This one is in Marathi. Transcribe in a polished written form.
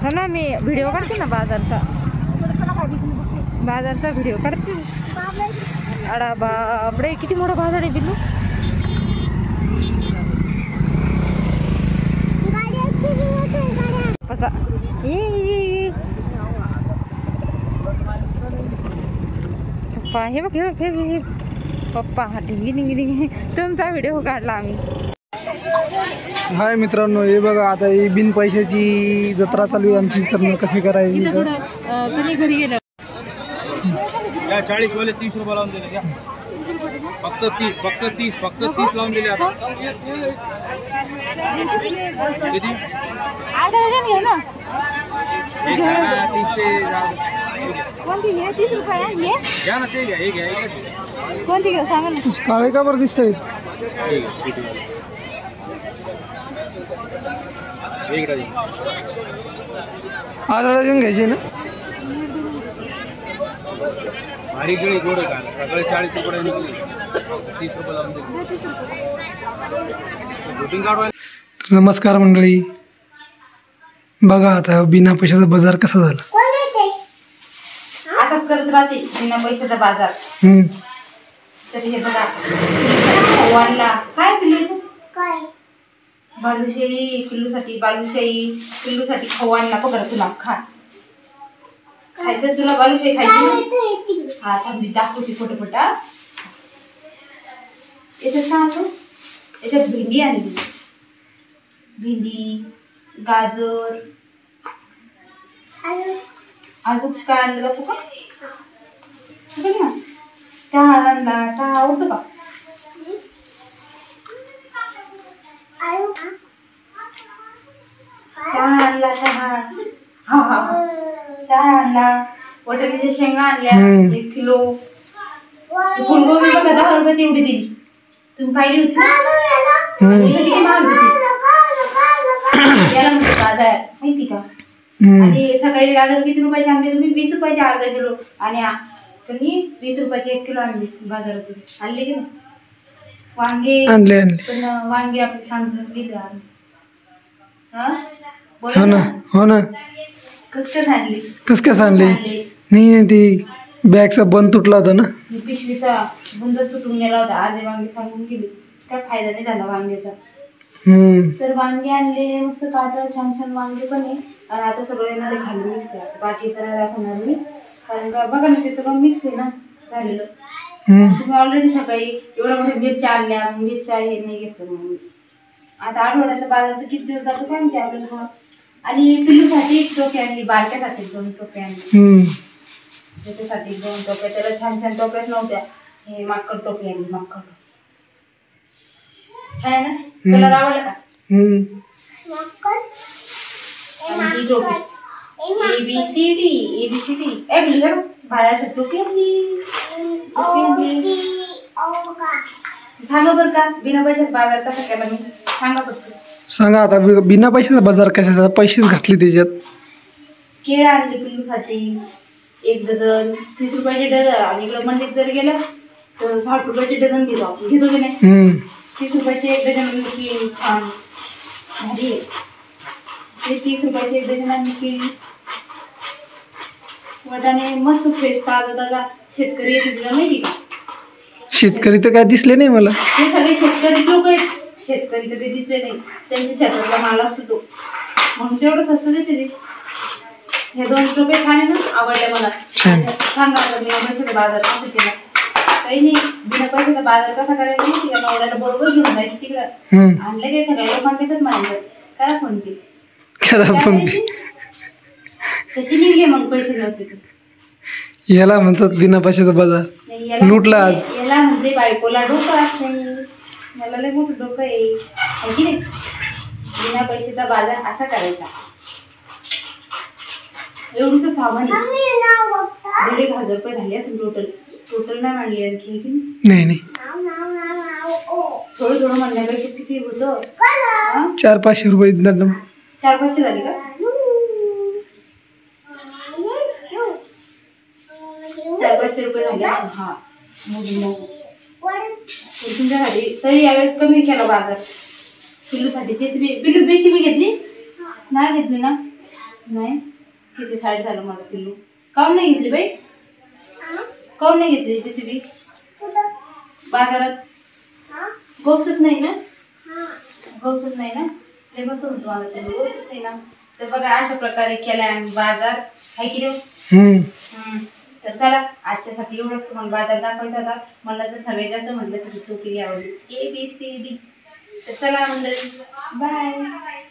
हो ना, मी व्हिडिओ काढते ना बाजारचा व्हिडिओ काढते. अडा बापडे, किती मोठा बाजार आहे बिल्लू. कसा पप्पा, हे बघ हे पप्पा ढिंगी ढिंगी ढिंगी. तुमचा व्हिडिओ काढला आम्ही. हाय मित्रांनो, हे बघा आता ही बिन पैशाची जत्रा चालू आहे आमची. करणं कसे करायची कधी घरी गेलं. 40 वाले 30 रुपये लावून दिले. फक्त 30 लावून दिले. आता किती घे ना. कोणती घे? 30 रुपये घ्या ना, ते घ्या, हे घ्या. कोणती घेऊ सांगा ना. काळे का बरं दिसत आहेत? आजळा घेऊन घ्यायचे ना. भारी गिळी गोड आहे का? सकाळी 40 रुपये निघली, 30 रुपये लावून दिले. शूटिंग काढवायला. नमस्कार मंडळी, बघा आता बिना पैशाचा बाजार कसा झाला. असंच करत राहते बिना पैशाचा बाजार. तर हे बघा, वाढला काय पिल्लूचं काय बालुशाही. पिल्लूसाठी बालुशाही, पिल्लूसाठी खाऊ आणला. पकड, तुला खा. खायचं तुला बालुशाही खायची. हा थांबी दाखवते फोटोफोटा. याच्यात सांगतो, याच्यात भेंडी आणली. भेंडी, गाजर, अजून काय आणलं तू का? बघ ना, टाळ आणला. टाळ आवडतो का? टाळ आणला. टाळ आणला. वटाण्याच्या शेंगा आणल्या 1 किलो. फुलगोबी बघा 10 रुपये तेवढी दिली. तुम्ही पाहिली होती किती महाग होती. याला म्हणते गाजर, माहिती का? आणि सकाळी गाजर किती रुपयाचे आणले तुम्ही? 20 रुपयाचे अर्धा किलो. आणि तुम्ही 20 रुपयाचे 1 किलो आणले बाजारातून. आणले की नाही? वांगे आणले. पण वांगे आपले सांडूनच गेले. हो ना. कस आणले? कस आणले? नाही, ती बॅगचा बंद तुटला होता ना. पिशवीचा बंदच तुटून गेला होता. अर्धे वांगे सांगून गेले. काय फायदा नाही झाला वांग्याचा. तर वांगे आणले मस्त काटा. छान छान वांगे पण आहे. आणि आता सगळं मध्ये घालून मिक्स आहे. बाकी तर दाखवणार मी, कारण का बघा ना, ते सगळं मिक्स आहे ना झालेलं. तुम्ही ऑलरेडी सकाळी एवढ्या मोठ्या मिरच्या आणल्या. मिरच्या हे नाही घेतलं मग. आता आठवड्याचा बाजार तर किती दिवस जातो काय म्हणते आपल्याला. आणि पिल्लूसाठी 1 टोपी आणली. बारक्यासाठी 2 टोपी आणली. त्याच्यासाठी 2 टोप्या. त्याला छान छान टोप्याच नव्हत्या. हे माकड टोपी आणली. माकड छान आहे ना. कलर आवडला का? आणि ही टोपी ABCD बाळासाठी टोपी आणली. सांगा बरं का, बिना पैशाचा बाजार कसा केला मी? सांगा फक्त. सांगा आता बिना पैशाचा बाजार कशाचा? पैसेच घातले त्याच्यात. केळं आणले पिल्लूसाठी 1 डझन. 30 रुपयाचे डझन. आणि इकडं मंडीत जर गेलं तर 60 रुपयाचे डझन घेतो आपण. घेतो की नाही? 30 रुपयाचे 1 डझन आणली केळी. छान भारी आहे. ते 30 रुपयाचे 1 डझन आणली केळी. वाटाणे मस्त फ्रेश ताजा. शेतकरी येते तुला माहिती का? शेतकरी तर काय दिसले नाही मला. हे सगळे शेतकरी लोक आहेत. शेतकरी तर काही दिसले नाही. त्यांच्या शेतातला माल असतो तो, म्हणून तेवढं स्वस्त देते ते. हे 2 रुपये छान आहे ना, आवडले मला. सांगा बिना पैशाचा बाजार कसा केला? काही नाही, बिना पैशाचा बाजार कसा करायचा माहिती का? नवऱ्याला बरोबर घेऊन जायचं तिकडं. आणलं काय सगळ्या लोकांना तिथंच म्हणायचं करा फोन पे. कशी निघले मग पैसे नव्हते. याला म्हणतात बिना पैशाचा बाजार. लुटला आज. याला म्हणते बायकोला डोकं असते. मला लय मोठं डोकं आहे की नाही. बिना पैशाचा बाजार असा करायचा. एवढंच सामान 1,500 रुपये झाले असेल टोटल नाही मांडली आणखी. नाही थोडं म्हणण्यापेक्षा किती होतं? 400-500 रुपये. 400-500 झाले का? 400-500 रुपये झाले. हा तुमच्यासाठी तरी यावेळेस कमी केला बाजार. पिल्लूसाठी पिल्लू बेशी मी घेतली नाही घेतली ना. नाही किती साईड झालं मला पिल्लू. काऊन नाही घेतली बाई? काऊन नाही घेतली जेसीबी? बाजारात गवसत नाही ना? गवसत नाही ना? लय बसत होतं मला पिल्लू, गवसत नाही ना. तर बघा अशा प्रकारे केलाय आम्ही बाजार, हाय की नाही? तर चला आजच्यासाठी एवढंच. तुम्हाला बाजार दाखवायचा होता. मला तर सगळ्यात जास्त म्हटलं तर तो केली आवडली ABCD. तर चला मंडळी, बाय.